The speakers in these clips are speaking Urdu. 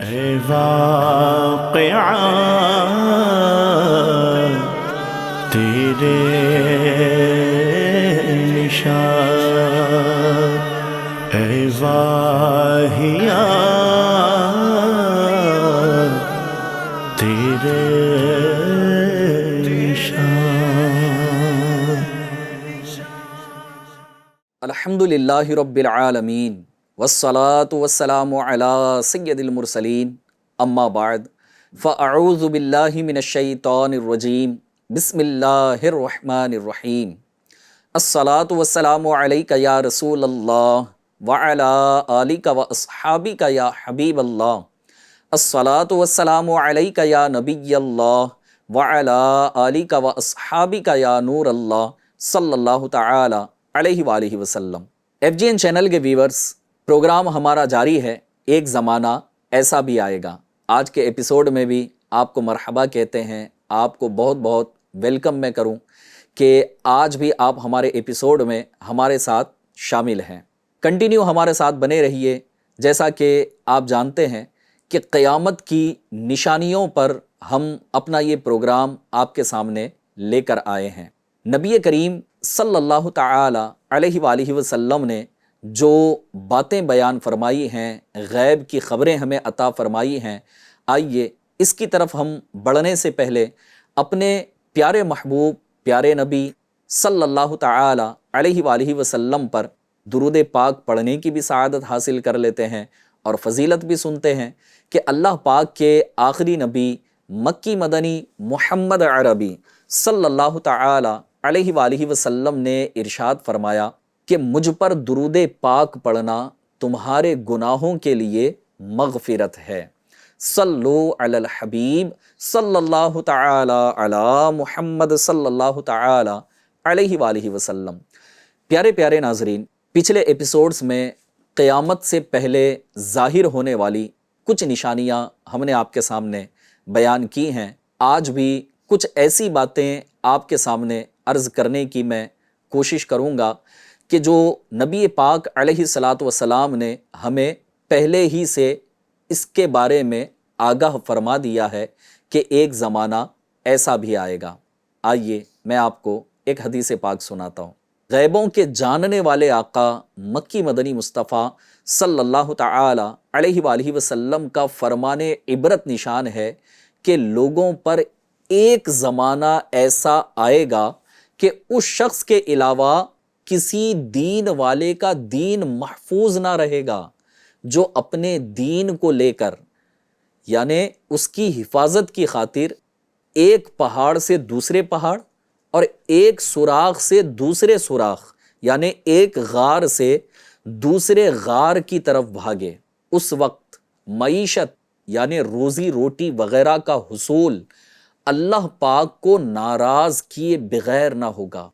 ہے واقعہ تیرے نشان، ہے واہیا تیرے نشان۔ الحمدللہ رب العالمین والصلاة والسلام علی سید المرسلین، اما بعد فاعوذ باللہ من الشیطان الرجیم، بسم اللہ الرحمن الرحیم۔ الصلاة والسلام علیک یا رسول اللہ وعلی آلک واصحابک یا حبیب اللہ، الصلاة والسلام علیک یا نبی اللہ وعلی آلک واصحابک یا نور اللہ صلی اللہ تعالی علیہ وآلہ وسلم۔ ایف جی این چینل کے ویورز، پروگرام ہمارا جاری ہے، ایک زمانہ ایسا بھی آئے گا۔ آج کے ایپیسوڈ میں بھی آپ کو مرحبا کہتے ہیں، آپ کو بہت بہت ویلکم میں کروں کہ آج بھی آپ ہمارے ایپیسوڈ میں ہمارے ساتھ شامل ہیں۔ کنٹینیو ہمارے ساتھ بنے رہیے۔ جیسا کہ آپ جانتے ہیں کہ قیامت کی نشانیوں پر ہم اپنا یہ پروگرام آپ کے سامنے لے کر آئے ہیں۔ نبی کریم صلی اللہ تعالی علیہ وآلہ وسلم نے جو باتیں بیان فرمائی ہیں، غیب کی خبریں ہمیں عطا فرمائی ہیں، آئیے اس کی طرف ہم بڑھنے سے پہلے اپنے پیارے محبوب پیارے نبی صلی اللہ تعالی علیہ وآلہ وسلم پر درود پاک پڑھنے کی بھی سعادت حاصل کر لیتے ہیں اور فضیلت بھی سنتے ہیں کہ اللہ پاک کے آخری نبی مکی مدنی محمد عربی صلی اللہ تعالی علیہ وآلہ وسلم نے ارشاد فرمایا کہ مجھ پر درود پاک پڑھنا تمہارے گناہوں کے لیے مغفرت ہے۔ صلو علی الحبیب صلی اللہ تعالی علی محمد صلی اللہ تعالی علیہ وآلہ وسلم۔ پیارے پیارے ناظرین، پچھلے ایپیسوڈز میں قیامت سے پہلے ظاہر ہونے والی کچھ نشانیاں ہم نے آپ کے سامنے بیان کی ہیں۔ آج بھی کچھ ایسی باتیں آپ کے سامنے عرض کرنے کی میں کوشش کروں گا کہ جو نبی پاک علیہ الصلاۃ والسلام نے ہمیں پہلے ہی سے اس کے بارے میں آگاہ فرما دیا ہے کہ ایک زمانہ ایسا بھی آئے گا۔ آئیے میں آپ کو ایک حدیث پاک سناتا ہوں۔ غیبوں کے جاننے والے آقا مکی مدنی مصطفیٰ صلی اللہ تعالی علیہ وآلہ وسلم کا فرمان عبرت نشان ہے کہ لوگوں پر ایک زمانہ ایسا آئے گا کہ اس شخص کے علاوہ کسی دین والے کا دین محفوظ نہ رہے گا جو اپنے دین کو لے کر، یعنی اس کی حفاظت کی خاطر ایک پہاڑ سے دوسرے پہاڑ اور ایک سوراخ سے دوسرے سوراخ، یعنی ایک غار سے دوسرے غار کی طرف بھاگے۔ اس وقت معیشت یعنی روزی روٹی وغیرہ کا حصول اللہ پاک کو ناراض کیے بغیر نہ ہوگا۔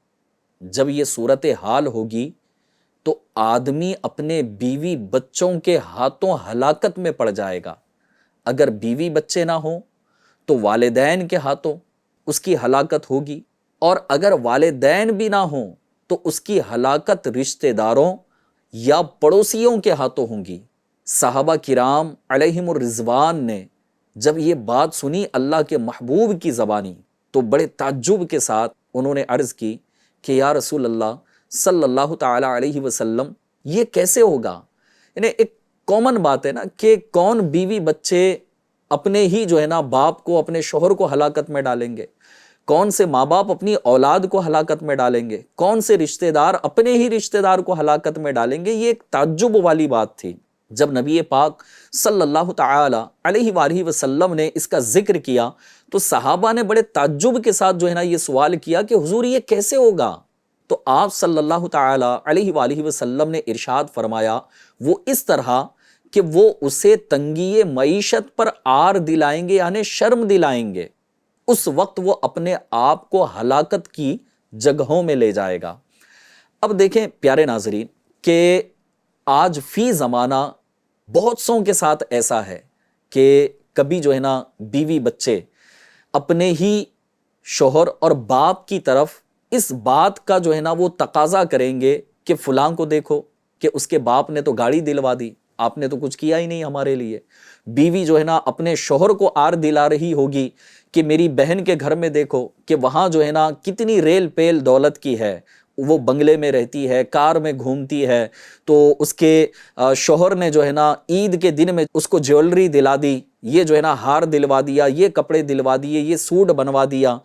جب یہ صورتحال ہوگی تو آدمی اپنے بیوی بچوں کے ہاتھوں ہلاکت میں پڑ جائے گا۔ اگر بیوی بچے نہ ہوں تو والدین کے ہاتھوں اس کی ہلاکت ہوگی، اور اگر والدین بھی نہ ہوں تو اس کی ہلاکت رشتہ داروں یا پڑوسیوں کے ہاتھوں ہوں گی۔ صحابہ کرام علیہم الرضوان نے جب یہ بات سنی اللہ کے محبوب کی زبانی تو بڑے تعجب کے ساتھ انہوں نے عرض کی کہ یا رسول اللہ صلی اللہ تعالی علیہ وسلم، یہ کیسے ہوگا؟ یعنی ایک کامن بات ہے نا کہ کون بیوی بچے اپنے ہی جو ہے نا باپ کو، اپنے شوہر کو ہلاکت میں ڈالیں گے؟ کون سے ماں باپ اپنی اولاد کو ہلاکت میں ڈالیں گے؟ کون سے رشتہ دار اپنے ہی رشتہ دار کو ہلاکت میں ڈالیں گے؟ یہ ایک تعجب والی بات تھی۔ جب نبی پاک صلی اللہ تعالی علیہ وآلہ وسلم نے اس کا ذکر کیا تو صحابہ نے بڑے تعجب کے ساتھ جو ہے نا یہ سوال کیا کہ حضور یہ کیسے ہوگا؟ تو آپ صلی اللہ تعالی علیہ وآلہ وسلم نے ارشاد فرمایا وہ اس طرح کہ وہ اسے تنگی معیشت پر آر دلائیں گے، یعنی شرم دلائیں گے۔ اس وقت وہ اپنے آپ کو ہلاکت کی جگہوں میں لے جائے گا۔ اب دیکھیں پیارے ناظرین کہ آج فی زمانہ بہت سوں کے ساتھ ایسا ہے کہ کبھی جو ہے نا بیوی بچے اپنے ہی شوہر اور باپ کی طرف اس بات کا جو ہے نا وہ تقاضا کریں گے کہ فلاں کو دیکھو کہ اس کے باپ نے تو گاڑی دلوا دی، آپ نے تو کچھ کیا ہی نہیں ہمارے لیے. بیوی جو ہے نا اپنے شوہر کو آر دلا رہی ہوگی کہ میری بہن کے گھر میں دیکھو کہ وہاں جو ہے نا کتنی ریل پیل دولت کی ہے، وہ بنگلے میں رہتی ہے، کار میں گھومتی ہے، تو اس کے شوہر نے جو ہے نا عید کے دن میں اس کو جیولری دلا دی، یہ جو ہے نا ہار دلوا دیا، یہ کپڑے دلوا دیے، یہ سوٹ بنوا دیا.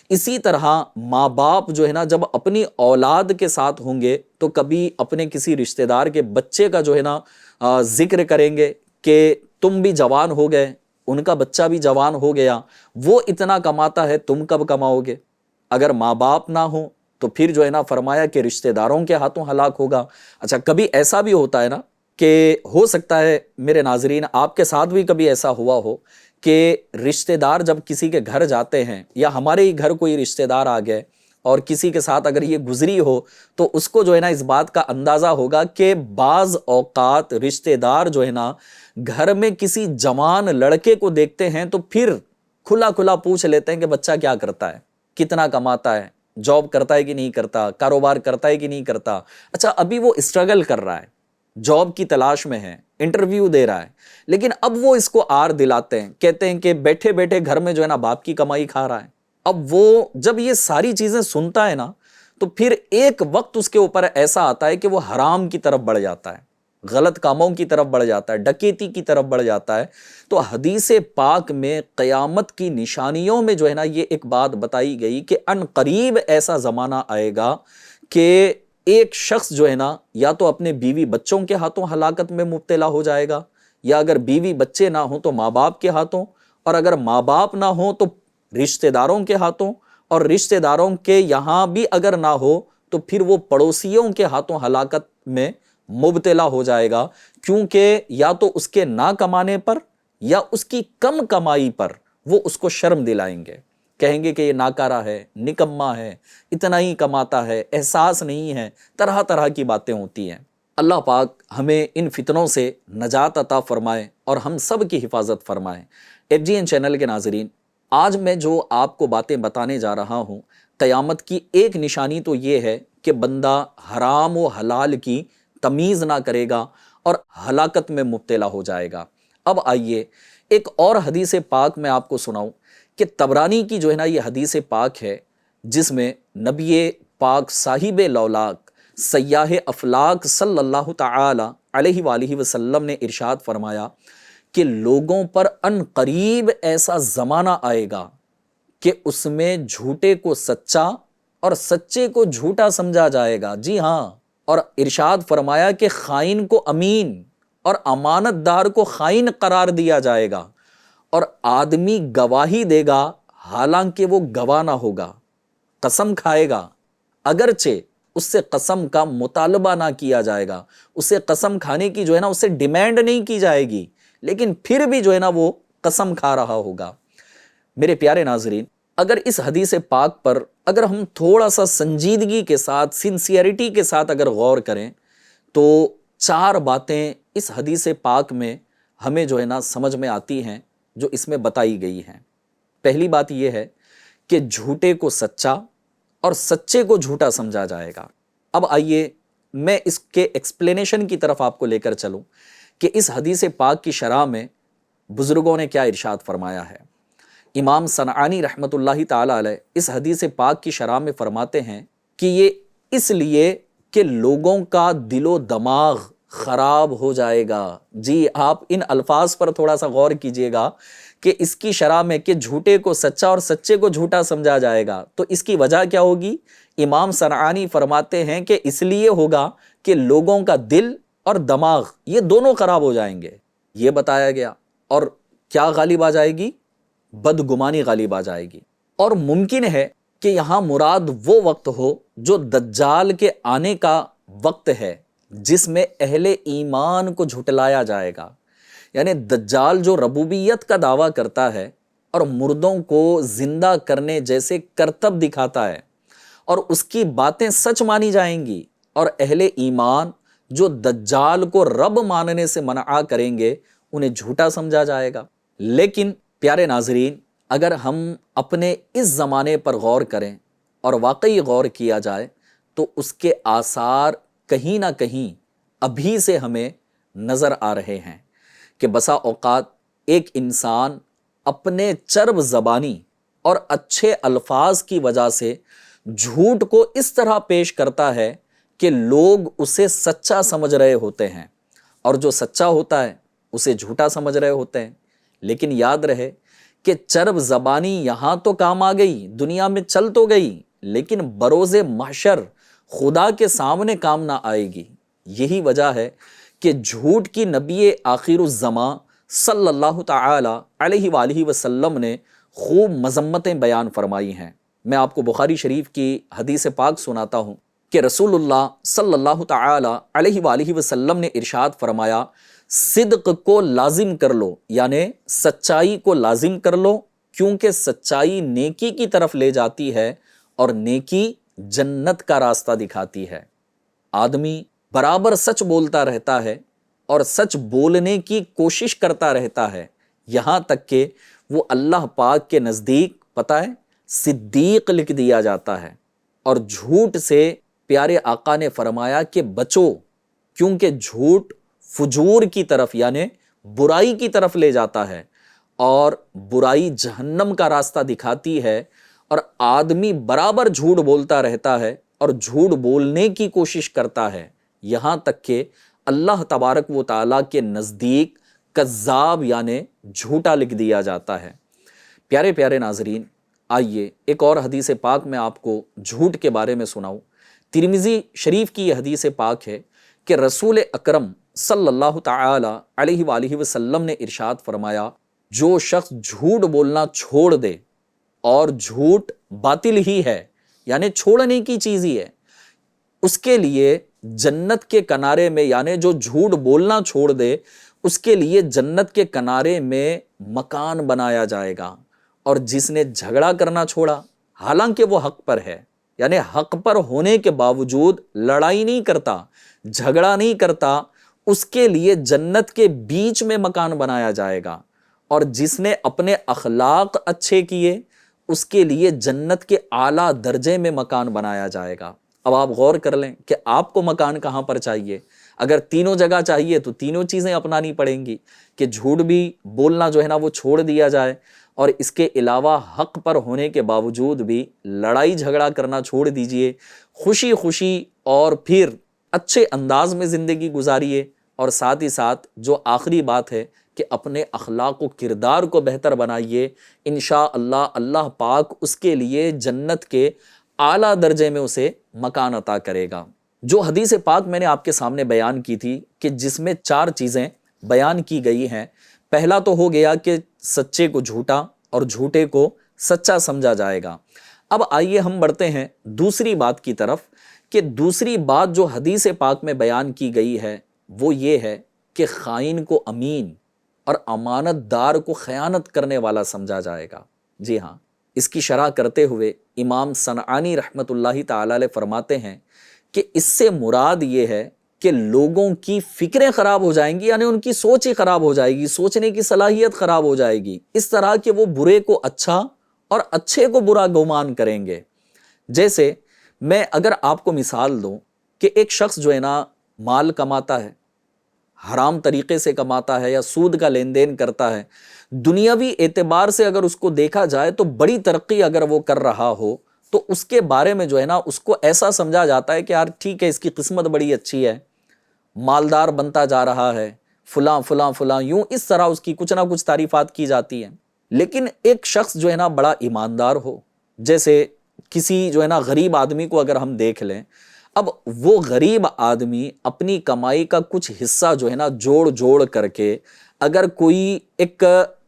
اسی طرح ماں باپ جو ہے نا جب اپنی اولاد کے ساتھ ہوں گے تو کبھی اپنے کسی رشتہ دار کے بچے کا جو ہے نا ذکر کریں گے کہ تم بھی جوان ہو گئے، ان کا بچہ بھی جوان ہو گیا، وہ اتنا کماتا ہے تم کب کماؤ گے. اگر ماں باپ نہ ہوں تو پھر جو ہے نا فرمایا کہ رشتہ داروں کے ہاتھوں ہلاک ہوگا. اچھا کبھی ایسا بھی ہوتا ہے نا کہ ہو سکتا ہے میرے ناظرین آپ کے ساتھ بھی کبھی ایسا ہوا ہو کہ رشتہ دار جب کسی کے گھر جاتے ہیں یا ہمارے ہی گھر کوئی رشتہ دار آ گئے اور کسی کے ساتھ اگر یہ گزری ہو تو اس کو جو ہے نا اس بات کا اندازہ ہوگا کہ بعض اوقات رشتہ دار جو ہے نا گھر میں کسی جوان لڑکے کو دیکھتے ہیں تو پھر کھلا کھلا پوچھ لیتے ہیں کہ بچہ کیا کرتا ہے، کتنا کماتا ہے، جاب کرتا ہے کہ نہیں کرتا، کاروبار کرتا ہے کہ نہیں کرتا. اچھا ابھی وہ اسٹرگل کر رہا ہے، جاب کی تلاش میں ہے، انٹرویو دے رہا ہے، لیکن اب وہ اس کو آر دلاتے ہیں، کہتے ہیں کہ بیٹھے بیٹھے گھر میں جو ہے نا باپ کی کمائی کھا رہا ہے. اب وہ جب یہ ساری چیزیں سنتا ہے نا تو پھر ایک وقت اس کے اوپر ایسا آتا ہے کہ وہ حرام کی طرف بڑھ جاتا ہے، غلط کاموں کی طرف بڑھ جاتا ہے، ڈکیتی کی طرف بڑھ جاتا ہے. تو حدیث پاک میں قیامت کی نشانیوں میں جو ہے نا یہ ایک بات بتائی گئی کہ ان قریب ایسا زمانہ آئے گا کہ ایک شخص جو ہے نا یا تو اپنے بیوی بچوں کے ہاتھوں ہلاکت میں مبتلا ہو جائے گا، یا اگر بیوی بچے نہ ہوں تو ماں باپ کے ہاتھوں، اور اگر ماں باپ نہ ہوں تو رشتہ داروں کے ہاتھوں، اور رشتہ داروں کے یہاں بھی اگر نہ ہو تو پھر وہ پڑوسیوں کے ہاتھوں ہلاکت میں مبتلا ہو جائے گا. کیونکہ یا تو اس کے نہ کمانے پر یا اس کی کم کمائی پر وہ اس کو شرم دلائیں گے، کہیں گے کہ یہ ناکارہ ہے، نکما ہے، اتنا ہی کماتا ہے، احساس نہیں ہے، طرح طرح کی باتیں ہوتی ہیں. اللہ پاک ہمیں ان فتنوں سے نجات عطا فرمائے اور ہم سب کی حفاظت فرمائے. FGN چینل کے ناظرین، آج میں جو آپ کو باتیں بتانے جا رہا ہوں، قیامت کی ایک نشانی تو یہ ہے کہ بندہ حرام و حلال کی تمیز نہ کرے گا اور ہلاکت میں مبتلا ہو جائے گا. اب آئیے ایک اور حدیث پاک میں آپ کو سناؤں کہ طبرانی کی جو ہے نا یہ حدیث پاک ہے جس میں نبی پاک صاحب لولاک سیاح افلاک صلی اللہ تعالی علیہ وآلہ وسلم نے ارشاد فرمایا کہ لوگوں پر ان قریب ایسا زمانہ آئے گا کہ اس میں جھوٹے کو سچا اور سچے کو جھوٹا سمجھا جائے گا. جی ہاں، اور ارشاد فرمایا کہ خائن کو امین اور امانت دار کو خائن قرار دیا جائے گا، اور آدمی گواہی دے گا حالانکہ وہ گواہ نہ ہوگا، قسم کھائے گا اگرچہ اس سے قسم کا مطالبہ نہ کیا جائے گا، اسے قسم کھانے کی جو ہے نا اسے ڈیمانڈ نہیں کی جائے گی، لیکن پھر بھی جو ہے نا وہ قسم کھا رہا ہوگا. میرے پیارے ناظرین، اگر اس حدیث پاک پر اگر ہم تھوڑا سا سنجیدگی کے ساتھ، سنسیئرٹی کے ساتھ اگر غور کریں تو 4 باتیں اس حدیث پاک میں ہمیں جو ہے نا سمجھ میں آتی ہیں جو اس میں بتائی گئی ہیں. پہلی بات یہ ہے کہ جھوٹے کو سچا اور سچے کو جھوٹا سمجھا جائے گا. اب آئیے میں اس کے ایکسپلینیشن کی طرف آپ کو لے کر چلوں کہ اس حدیث پاک کی شرح میں بزرگوں نے کیا ارشاد فرمایا ہے. امام صنعانی رحمۃ اللہ تعالی علیہ اس حدیث پاک کی شرح میں فرماتے ہیں کہ یہ اس لیے کہ لوگوں کا دل و دماغ خراب ہو جائے گا. جی آپ ان الفاظ پر تھوڑا سا غور کیجئے گا کہ اس کی شرح میں کہ جھوٹے کو سچا اور سچے کو جھوٹا سمجھا جائے گا تو اس کی وجہ کیا ہوگی. امام صنعانی فرماتے ہیں کہ اس لیے ہوگا کہ لوگوں کا دل اور دماغ یہ دونوں خراب ہو جائیں گے، یہ بتایا گیا. اور کیا غالب آ جائے گی؟ بدگمانی غالب آ جائے گی. اور ممکن ہے کہ یہاں مراد وہ وقت ہو جو دجال کے آنے کا وقت ہے جس میں اہل ایمان کو جھٹلایا جائے گا. یعنی دجال جو ربوبیت کا دعویٰ کرتا ہے اور مردوں کو زندہ کرنے جیسے کرتب دکھاتا ہے اور اس کی باتیں سچ مانی جائیں گی، اور اہل ایمان جو دجال کو رب ماننے سے منع کریں گے انہیں جھوٹا سمجھا جائے گا. لیکن پیارے ناظرین، اگر ہم اپنے اس زمانے پر غور کریں اور واقعی غور کیا جائے تو اس کے آثار کہیں نہ کہیں ابھی سے ہمیں نظر آ رہے ہیں کہ بسا اوقات ایک انسان اپنے چرب زبانی اور اچھے الفاظ کی وجہ سے جھوٹ کو اس طرح پیش کرتا ہے کہ لوگ اسے سچا سمجھ رہے ہوتے ہیں، اور جو سچا ہوتا ہے اسے جھوٹا سمجھ رہے ہوتے ہیں۔ لیکن یاد رہے کہ چرب زبانی یہاں تو کام آ گئی، دنیا میں چل تو گئی، لیکن بروز محشر خدا کے سامنے کام نہ آئے گی۔ یہی وجہ ہے کہ جھوٹ کی نبی آخر الزماں صلی اللہ تعالی علیہ وآلہ وسلم نے خوب مذمتیں بیان فرمائی ہیں۔ میں آپ کو بخاری شریف کی حدیث پاک سناتا ہوں کہ رسول اللہ صلی اللہ تعالی علیہ وآلہ وسلم نے ارشاد فرمایا، صدق کو لازم کر لو، یعنی سچائی کو لازم کر لو، کیونکہ سچائی نیکی کی طرف لے جاتی ہے اور نیکی جنت کا راستہ دکھاتی ہے۔ آدمی برابر سچ بولتا رہتا ہے اور سچ بولنے کی کوشش کرتا رہتا ہے، یہاں تک کہ وہ اللہ پاک کے نزدیک پتہ ہے صدیق لکھ دیا جاتا ہے۔ اور جھوٹ سے پیارے آقا نے فرمایا کہ بچو، کیونکہ جھوٹ فجور کی طرف یعنی برائی کی طرف لے جاتا ہے، اور برائی جہنم کا راستہ دکھاتی ہے، اور آدمی برابر جھوٹ بولتا رہتا ہے اور جھوٹ بولنے کی کوشش کرتا ہے، یہاں تک کہ اللہ تبارک و تعالیٰ کے نزدیک کذاب یعنی جھوٹا لکھ دیا جاتا ہے۔ پیارے پیارے ناظرین، آئیے ایک اور حدیث پاک میں آپ کو جھوٹ کے بارے میں سناؤں۔ ترمذی شریف کی یہ حدیث پاک ہے کہ رسول اکرم صلی اللہ تعالی علیہ وآلہ وسلم نے ارشاد فرمایا، جو شخص جھوٹ بولنا چھوڑ دے، اور جھوٹ باطل ہی ہے یعنی چھوڑنے کی چیز ہی ہے، اس کے لیے جنت کے کنارے میں، یعنی جو جھوٹ بولنا چھوڑ دے اس کے لیے جنت کے کنارے میں مکان بنایا جائے گا۔ اور جس نے جھگڑا کرنا چھوڑا، حالانکہ وہ حق پر ہے، یعنی حق پر ہونے کے باوجود لڑائی نہیں کرتا، جھگڑا نہیں کرتا، اس کے لیے جنت کے بیچ میں مکان بنایا جائے گا۔ اور جس نے اپنے اخلاق اچھے کیے، اس کے لیے جنت کے اعلیٰ درجے میں مکان بنایا جائے گا۔ اب آپ غور کر لیں کہ آپ کو مکان کہاں پر چاہیے۔ اگر تینوں جگہ چاہیے تو تینوں چیزیں اپنانی پڑیں گی، کہ جھوٹ بھی بولنا جو ہے نا وہ چھوڑ دیا جائے، اور اس کے علاوہ حق پر ہونے کے باوجود بھی لڑائی جھگڑا کرنا چھوڑ دیجئے، خوشی خوشی اور پھر اچھے انداز میں زندگی گزاریے۔ اور ساتھ ہی ساتھ جو آخری بات ہے کہ اپنے اخلاق و کردار کو بہتر بنائیے، انشاءاللہ اللہ پاک اس کے لیے جنت کے اعلیٰ درجے میں اسے مکان عطا کرے گا۔ جو حدیث پاک میں نے آپ کے سامنے بیان کی تھی کہ جس میں 4 چیزیں بیان کی گئی ہیں، پہلا تو ہو گیا کہ سچے کو جھوٹا اور جھوٹے کو سچا سمجھا جائے گا۔ اب آئیے ہم بڑھتے ہیں دوسری بات کی طرف، کہ دوسری بات جو حدیث پاک میں بیان کی گئی ہے وہ یہ ہے کہ خائن کو امین اور امانت دار کو خیانت کرنے والا سمجھا جائے گا۔ جی ہاں، اس کی شرح کرتے ہوئے امام صنعانی رحمۃ اللہ تعالی علیہ فرماتے ہیں کہ اس سے مراد یہ ہے کہ لوگوں کی فکریں خراب ہو جائیں گی، یعنی ان کی سوچ ہی خراب ہو جائے گی، سوچنے کی صلاحیت خراب ہو جائے گی، اس طرح کہ وہ برے کو اچھا اور اچھے کو برا گمان کریں گے۔ جیسے میں اگر آپ کو مثال دوں کہ ایک شخص جو ہے نا مال کماتا ہے، حرام طریقے سے کماتا ہے یا سود کا لین دین کرتا ہے، دنیاوی اعتبار سے اگر اس کو دیکھا جائے تو بڑی ترقی اگر وہ کر رہا ہو تو اس کے بارے میں جو ہے نا اس کو ایسا سمجھا جاتا ہے کہ یار ٹھیک ہے، اس کی قسمت بڑی اچھی ہے، مالدار بنتا جا رہا ہے، فلاں فلاں فلاں، یوں اس طرح اس کی کچھ نہ کچھ تعریفات کی جاتی ہیں۔ لیکن ایک شخص جو ہے نا بڑا ایماندار ہو، جیسے کسی جو ہے نا غریب آدمی کو اگر ہم دیکھ لیں، اب وہ غریب آدمی اپنی کمائی کا کچھ حصہ جو ہے نا جوڑ کر کے اگر کوئی ایک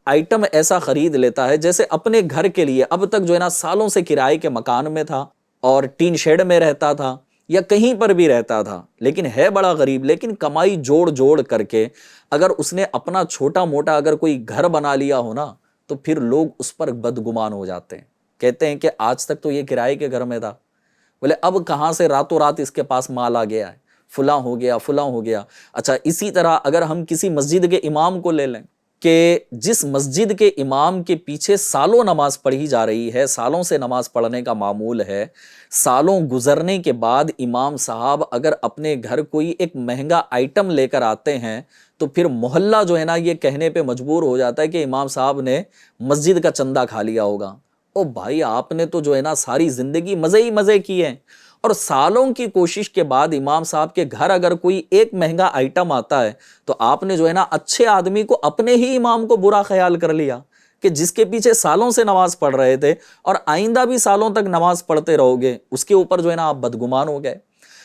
آئٹم ایسا خرید لیتا ہے، جیسے اپنے گھر کے لیے اب تک جو ہے نا سالوں سے کرائے کے مکان میں تھا اور ٹین شیڈ میں رہتا تھا یا کہیں پر بھی رہتا تھا، لیکن ہے بڑا غریب، لیکن کمائی جوڑ کر کے اگر اس نے اپنا چھوٹا موٹا اگر کوئی گھر بنا لیا ہو نا، تو پھر لوگ اس پر بدگمان ہو جاتے ہیں، کہتے ہیں کہ آج تک تو یہ کرائے کے گھر میں تھا، بولے اب کہاں سے راتوں رات اس کے پاس مال آ گیا ہے، فلاں ہو گیا فلاں ہو گیا۔ اچھا، اسی طرح اگر ہم کسی مسجد کے امام کو لے لیں، کہ جس مسجد کے امام کے پیچھے سالوں نماز پڑھی جا رہی ہے، سالوں سے نماز پڑھنے کا معمول ہے، سالوں گزرنے کے بعد امام صاحب اگر اپنے گھر کوئی ایک مہنگا آئٹم لے کر آتے ہیں تو پھر محلہ جو ہے نا یہ کہنے پہ مجبور ہو جاتا ہے کہ امام صاحب نے مسجد کا چندہ کھا لیا ہوگا۔ او بھائی، آپ نے تو جو ہے نا ساری زندگی مزے ہی مزے کیے ہیں، اور سالوں کی کوشش کے بعد امام صاحب کے گھر اگر کوئی ایک مہنگا آئٹم آتا ہے تو آپ نے جو ہے نا اچھے آدمی کو، اپنے ہی امام کو برا خیال کر لیا کہ جس کے پیچھے سالوں سے نماز پڑھ رہے تھے اور آئندہ بھی سالوں تک نماز پڑھتے رہو گے، اس کے اوپر جو ہے نا آپ بدگمان ہو گئے۔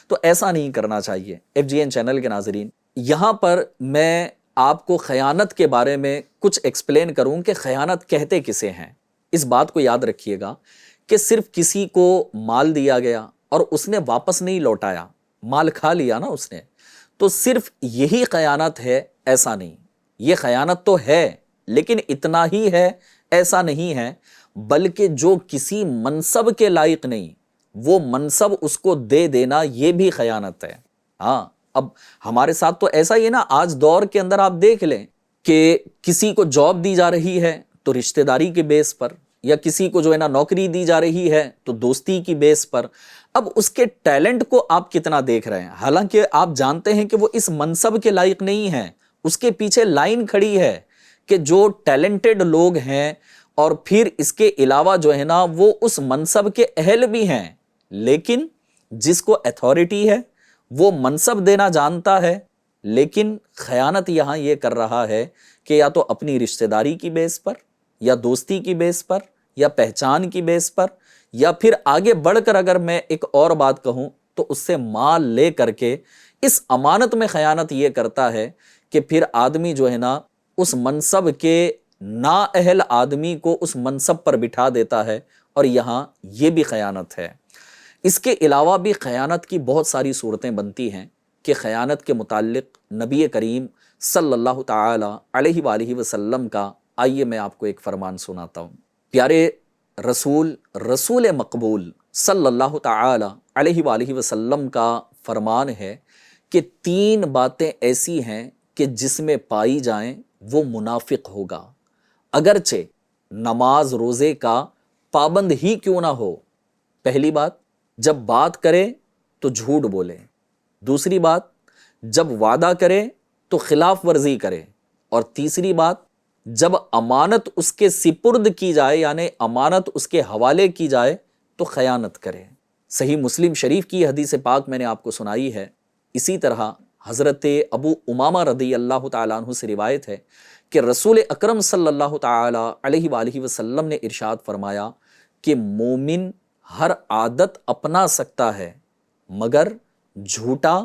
تو ایسا نہیں کرنا چاہیے۔ FGN چینل کے ناظرین، یہاں پر میں آپ کو خیانت کے بارے میں کچھ ایکسپلین کروں کہ خیانت کہتے کسے ہیں۔ اس بات کو یاد رکھیے گا کہ صرف کسی کو مال دیا گیا اور اس نے واپس نہیں لوٹایا، مال کھا لیا نا اس نے، تو صرف یہی خیانت ہے ایسا نہیں۔ یہ خیانت تو ہے لیکن اتنا ہی ہے ایسا نہیں ہے، بلکہ جو کسی منصب کے لائق نہیں وہ منصب اس کو دے دینا یہ بھی خیانت ہے۔ ہاں، اب ہمارے ساتھ تو ایسا ہی ہے نا، آج دور کے اندر آپ دیکھ لیں کہ کسی کو جاب دی جا رہی ہے تو رشتہ داری کے بیس پر، یا کسی کو جو ہے نا نوکری دی جا رہی ہے تو دوستی کی بیس پر۔ اب اس کے ٹیلنٹ کو آپ کتنا دیکھ رہے ہیں، حالانکہ آپ جانتے ہیں کہ وہ اس منصب کے لائق نہیں ہے۔ اس کے پیچھے لائن کھڑی ہے کہ جو ٹیلنٹڈ لوگ ہیں اور پھر اس کے علاوہ جو ہے نا وہ اس منصب کے اہل بھی ہیں، لیکن جس کو اتھارٹی ہے وہ منصب دینا جانتا ہے، لیکن خیانت یہاں یہ کر رہا ہے کہ یا تو اپنی رشتہ داری کی بیس پر، یا دوستی کی بیس پر، یا پہچان کی بیس پر، یا پھر آگے بڑھ کر اگر میں ایک اور بات کہوں تو اس سے مال لے کر کے اس امانت میں خیانت یہ کرتا ہے کہ پھر آدمی جو ہے نا اس منصب کے نااہل آدمی کو اس منصب پر بٹھا دیتا ہے، اور یہاں یہ بھی خیانت ہے۔ اس کے علاوہ بھی خیانت کی بہت ساری صورتیں بنتی ہیں کہ خیانت کے متعلق نبی کریم صلی اللہ تعالی علیہ وآلہ وسلم کا، آئیے میں آپ کو ایک فرمان سناتا ہوں۔ پیارے رسول مقبول صلی اللہ تعالی علیہ وآلہ وسلم کا فرمان ہے کہ 3 باتیں ایسی ہیں کہ جس میں پائی جائیں وہ منافق ہوگا، اگرچہ نماز روزے کا پابند ہی کیوں نہ ہو۔ پہلی بات، جب بات کرے تو جھوٹ بولے۔ دوسری بات، جب وعدہ کرے تو خلاف ورزی کرے۔ اور تیسری بات، جب امانت اس کے سپرد کی جائے یعنی امانت اس کے حوالے کی جائے تو خیانت کرے۔ صحیح مسلم شریف کی حدیث پاک میں نے آپ کو سنائی ہے۔ اسی طرح حضرت ابو امامہ رضی اللہ تعالیٰ عنہ سے روایت ہے کہ رسول اکرم صلی اللہ تعالی علیہ وآلہ وسلم نے ارشاد فرمایا کہ مومن ہر عادت اپنا سکتا ہے مگر جھوٹا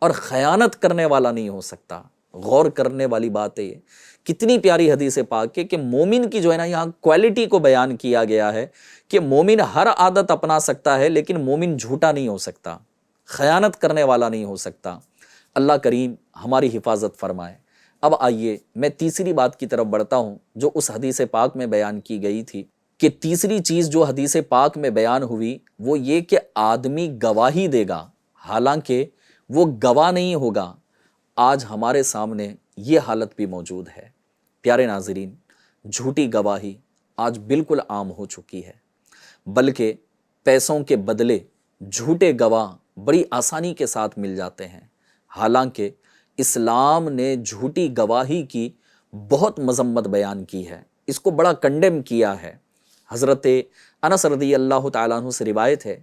اور خیانت کرنے والا نہیں ہو سکتا۔ غور کرنے والی بات ہے یہ، کتنی پیاری حدیث پاک ہے کہ مومن کی جو ہے نا یہاں کوالٹی کو بیان کیا گیا ہے کہ مومن ہر عادت اپنا سکتا ہے لیکن مومن جھوٹا نہیں ہو سکتا، خیانت کرنے والا نہیں ہو سکتا۔ اللہ کریم ہماری حفاظت فرمائے۔ اب آئیے میں تیسری بات کی طرف بڑھتا ہوں جو اس حدیث پاک میں بیان کی گئی تھی، کہ تیسری چیز جو حدیث پاک میں بیان ہوئی وہ یہ کہ آدمی گواہی دے گا حالانکہ وہ گواہ نہیں ہوگا۔ آج ہمارے سامنے یہ حالت بھی موجود ہے۔ پیارے ناظرین، جھوٹی گواہی آج بالکل عام ہو چکی ہے، بلکہ پیسوں کے بدلے جھوٹے گواہ بڑی آسانی کے ساتھ مل جاتے ہیں، حالانکہ اسلام نے جھوٹی گواہی کی بہت مذمت بیان کی ہے، اس کو بڑا کنڈیم کیا ہے۔ حضرت انس رضی اللہ تعالیٰ عنہ سے روایت ہے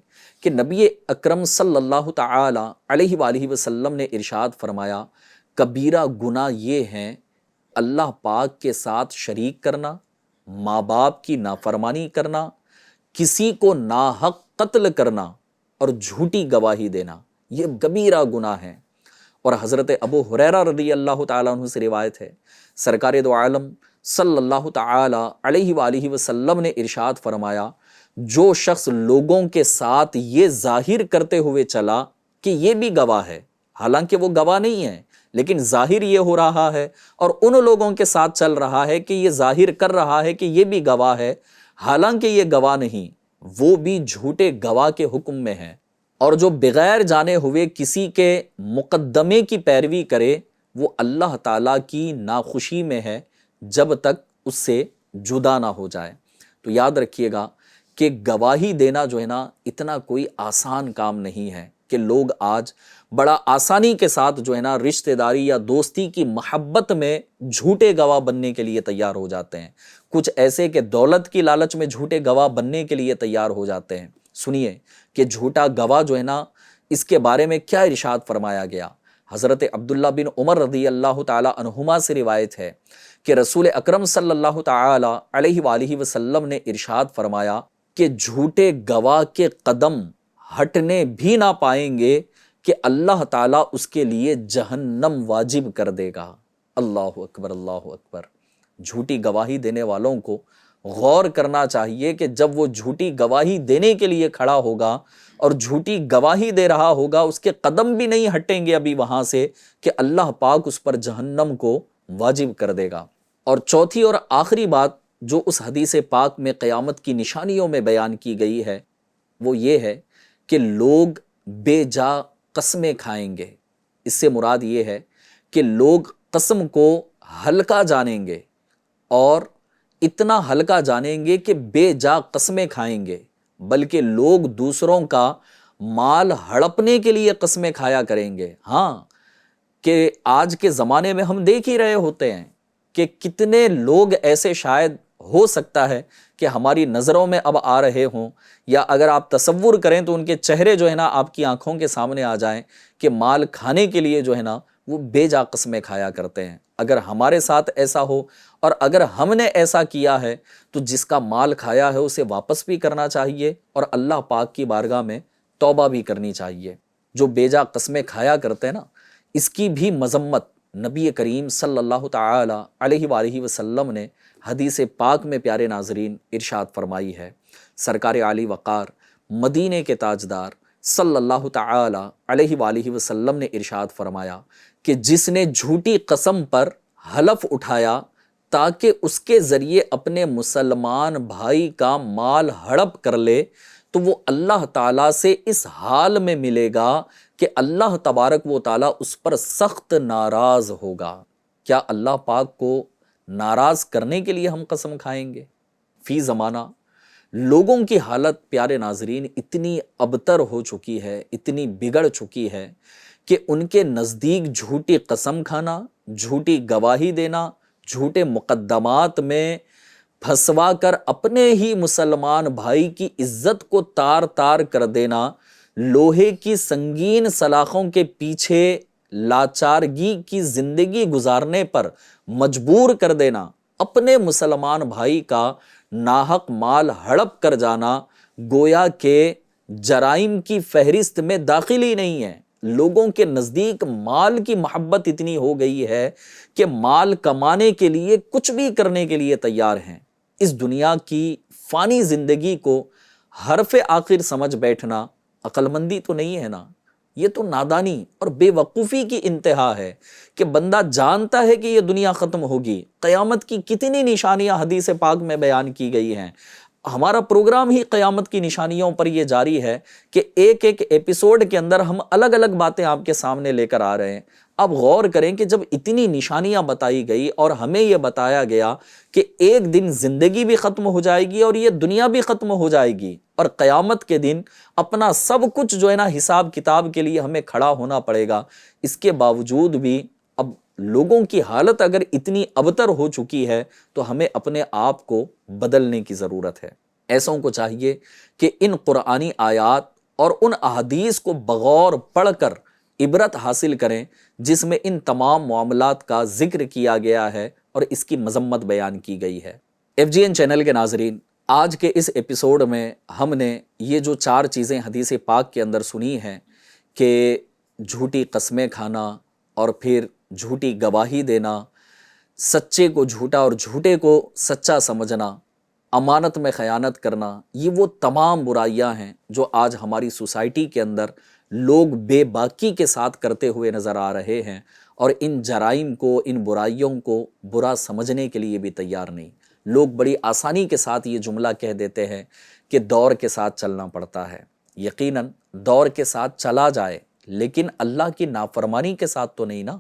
کہ نبی اکرم صلی اللہ تعالی علیہ وآلہ وسلم نے ارشاد فرمایا، کبیرہ گناہ یہ ہیں اللہ پاک کے ساتھ شریک کرنا، ماں باپ کی نافرمانی کرنا، کسی کو ناحق قتل کرنا اور جھوٹی گواہی دینا، یہ کبیرہ گناہ ہیں۔ اور حضرت ابو ہریرہ رضی اللہ تعالیٰ عنہ سے روایت ہے، سرکار دو عالم صلی اللہ تعالی علیہ وآلہ وسلم نے ارشاد فرمایا، جو شخص لوگوں کے ساتھ یہ ظاہر کرتے ہوئے چلا کہ یہ بھی گواہ ہے، حالانکہ وہ گواہ نہیں ہے لیکن ظاہر یہ ہو رہا ہے، اور ان لوگوں کے ساتھ چل رہا ہے کہ یہ ظاہر کر رہا ہے کہ یہ بھی گواہ ہے حالانکہ یہ گواہ نہیں، وہ بھی جھوٹے گواہ کے حکم میں ہے۔ اور جو بغیر جانے ہوئے کسی کے مقدمے کی پیروی کرے وہ اللہ تعالیٰ کی ناخوشی میں ہے، جب تک اس سے جدا نہ ہو جائے۔ تو یاد رکھیے گا کہ گواہی دینا جو ہے نا اتنا کوئی آسان کام نہیں ہے کہ لوگ آج بڑا آسانی کے ساتھ جو ہے نا رشتہ داری یا دوستی کی محبت میں جھوٹے گواہ بننے کے لیے تیار ہو جاتے ہیں۔ کچھ ایسے کہ دولت کی لالچ میں جھوٹے گواہ بننے کے لیے تیار ہو جاتے ہیں۔ سنیے کہ جھوٹا گواہ جو ہے نا اس کے بارے میں کیا ارشاد فرمایا گیا۔ حضرت عبداللہ بن عمر رضی اللہ تعالی عنہما سے روایت ہے کہ رسول اکرم صلی اللہ تعالی علیہ وآلہ وسلم نے ارشاد فرمایا کہ جھوٹے گواہ کے قدم ہٹنے بھی نہ پائیں گے کہ اللہ تعالیٰ اس کے لیے جہنم واجب کر دے گا۔ اللہ اکبر، اللہ اکبر۔ جھوٹی گواہی دینے والوں کو غور کرنا چاہیے کہ جب وہ جھوٹی گواہی دینے کے لیے کھڑا ہوگا اور جھوٹی گواہی دے رہا ہوگا، اس کے قدم بھی نہیں ہٹیں گے ابھی وہاں سے کہ اللہ پاک اس پر جہنم کو واجب کر دے گا۔ اور چوتھی اور آخری بات جو اس حدیث پاک میں قیامت کی نشانیوں میں بیان کی گئی ہے وہ یہ ہے کہ لوگ بے جا قسمیں کھائیں گے۔ اس سے مراد یہ ہے کہ لوگ قسم کو ہلکا جانیں گے، اور اتنا ہلکا جانیں گے کہ بے جا قسمیں کھائیں گے، بلکہ لوگ دوسروں کا مال ہڑپنے کے لیے قسمیں کھایا کریں گے۔ ہاں، کہ آج کے زمانے میں ہم دیکھ ہی رہے ہوتے ہیں کہ کتنے لوگ ایسے شاید ہو سکتا ہے کہ ہماری نظروں میں اب آ رہے ہوں، یا اگر آپ تصور کریں تو ان کے چہرے جو ہے نا آپ کی آنکھوں کے سامنے آ جائیں کہ مال کھانے کے لیے جو ہے نا وہ بے جا قسمیں کھایا کرتے ہیں۔ اگر ہمارے ساتھ ایسا ہو اور اگر ہم نے ایسا کیا ہے تو جس کا مال کھایا ہے اسے واپس بھی کرنا چاہیے اور اللہ پاک کی بارگاہ میں توبہ بھی کرنی چاہیے۔ جو بے جا قسمیں کھایا کرتے ہیں نا، اس کی بھی مذمت نبی کریم صلی اللہ تعالی علیہ وآلہ وسلم نے حدیث پاک میں پیارے ناظرین ارشاد فرمائی ہے۔ سرکار عالی وقار مدینے کے تاجدار صلی اللہ تعالی علیہ وآلہ وسلم نے ارشاد فرمایا کہ جس نے جھوٹی قسم پر حلف اٹھایا تاکہ اس کے ذریعے اپنے مسلمان بھائی کا مال ہڑپ کر لے، تو وہ اللہ تعالیٰ سے اس حال میں ملے گا کہ اللہ تبارک و تعالیٰ اس پر سخت ناراض ہوگا۔ کیا اللہ پاک کو ناراض کرنے کے لیے ہم قسم کھائیں گے؟ فی زمانہ لوگوں کی حالت پیارے ناظرین اتنی ابتر ہو چکی ہے، اتنی بگڑ چکی ہے کہ ان کے نزدیک جھوٹی قسم کھانا، جھوٹی گواہی دینا، جھوٹے مقدمات میں پھنسوا کر اپنے ہی مسلمان بھائی کی عزت کو تار تار کر دینا، لوہے کی سنگین سلاخوں کے پیچھے لاچارگی کی زندگی گزارنے پر مجبور کر دینا، اپنے مسلمان بھائی کا ناحق مال ہڑپ کر جانا، گویا کہ جرائم کی فہرست میں داخل ہی نہیں ہے۔ لوگوں کے نزدیک مال کی محبت اتنی ہو گئی ہے کہ مال کمانے کے لیے کچھ بھی کرنے کے لیے تیار ہیں۔ اس دنیا کی فانی زندگی کو حرف آخر سمجھ بیٹھنا عقل مندی تو نہیں ہے نا، یہ تو نادانی اور بے وقوفی کی انتہا ہے کہ بندہ جانتا ہے کہ یہ دنیا ختم ہوگی۔ قیامت کی کتنی نشانیاں حدیث پاک میں بیان کی گئی ہیں۔ ہمارا پروگرام ہی قیامت کی نشانیوں پر یہ جاری ہے کہ ایک ایک ایپیسوڈ کے اندر ہم الگ الگ باتیں آپ کے سامنے لے کر آ رہے ہیں۔ اب غور کریں کہ جب اتنی نشانیاں بتائی گئی اور ہمیں یہ بتایا گیا کہ ایک دن زندگی بھی ختم ہو جائے گی اور یہ دنیا بھی ختم ہو جائے گی، اور قیامت کے دن اپنا سب کچھ جو ہے نا حساب کتاب کے لیے ہمیں کھڑا ہونا پڑے گا، اس کے باوجود بھی اب لوگوں کی حالت اگر اتنی ابتر ہو چکی ہے تو ہمیں اپنے آپ کو بدلنے کی ضرورت ہے۔ ایسوں کو چاہیے کہ ان قرآنی آیات اور ان احادیث کو بغور پڑھ کر عبرت حاصل کریں جس میں ان تمام معاملات کا ذکر کیا گیا ہے اور اس کی مذمت بیان کی گئی ہے۔ FGN چینل کے ناظرین، آج کے اس ایپیسوڈ میں ہم نے یہ جو 4 چیزیں حدیث پاک کے اندر سنی ہیں کہ جھوٹی قسمیں کھانا اور پھر جھوٹی گواہی دینا، سچے کو جھوٹا اور جھوٹے کو سچا سمجھنا، امانت میں خیانت کرنا، یہ وہ تمام برائیاں ہیں جو آج ہماری سوسائٹی کے اندر لوگ بے باکی کے ساتھ کرتے ہوئے نظر آ رہے ہیں، اور ان جرائم کو، ان برائیوں کو برا سمجھنے کے لیے بھی تیار نہیں۔ لوگ بڑی آسانی کے ساتھ یہ جملہ کہہ دیتے ہیں کہ دور کے ساتھ چلنا پڑتا ہے۔ یقیناً دور کے ساتھ چلا جائے، لیکن اللہ کی نافرمانی کے ساتھ تو نہیں نا۔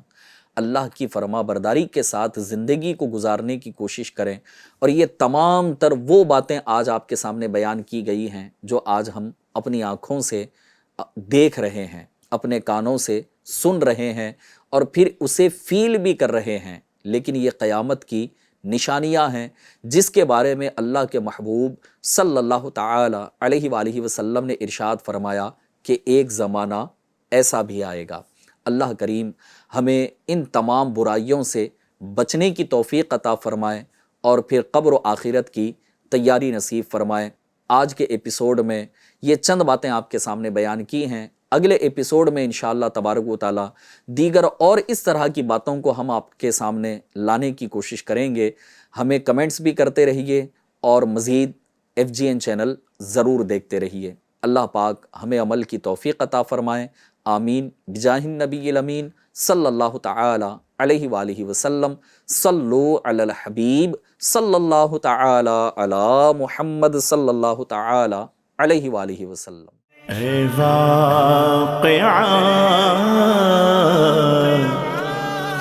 اللہ کی فرما برداری کے ساتھ زندگی کو گزارنے کی کوشش کریں، اور یہ تمام تر وہ باتیں آج آپ کے سامنے بیان کی گئی ہیں جو آج ہم اپنی آنکھوں سے دیکھ رہے ہیں، اپنے کانوں سے سن رہے ہیں، اور پھر اسے فیل بھی کر رہے ہیں، لیکن یہ قیامت کی نشانیاں ہیں جس کے بارے میں اللہ کے محبوب صلی اللہ تعالی علیہ وآلہ وسلم نے ارشاد فرمایا کہ ایک زمانہ ایسا بھی آئے گا۔ اللہ کریم ہمیں ان تمام برائیوں سے بچنے کی توفیق عطا فرمائے اور پھر قبر و آخرت کی تیاری نصیب فرمائے۔ آج کے ایپیسوڈ میں یہ چند باتیں آپ کے سامنے بیان کی ہیں، اگلے ایپیسوڈ میں انشاءاللہ تبارک و تعالی دیگر اور اس طرح کی باتوں کو ہم آپ کے سامنے لانے کی کوشش کریں گے۔ ہمیں کمنٹس بھی کرتے رہیے اور مزید FGN چینل ضرور دیکھتے رہیے۔ اللہ پاک ہمیں عمل کی توفیق عطا فرمائے، آمین بجاہ النبی الامین صلی اللہ تعالی علیہ وآلہ وسلم۔ صلو علی الحبیب صلی اللہ تعالی علی محمد صلی اللہ تعالی علیہ وآلہ وسلم۔ اے واقعہ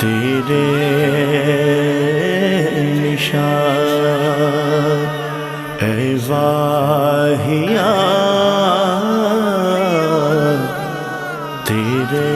تیرے نشان، اے واہیا تیرے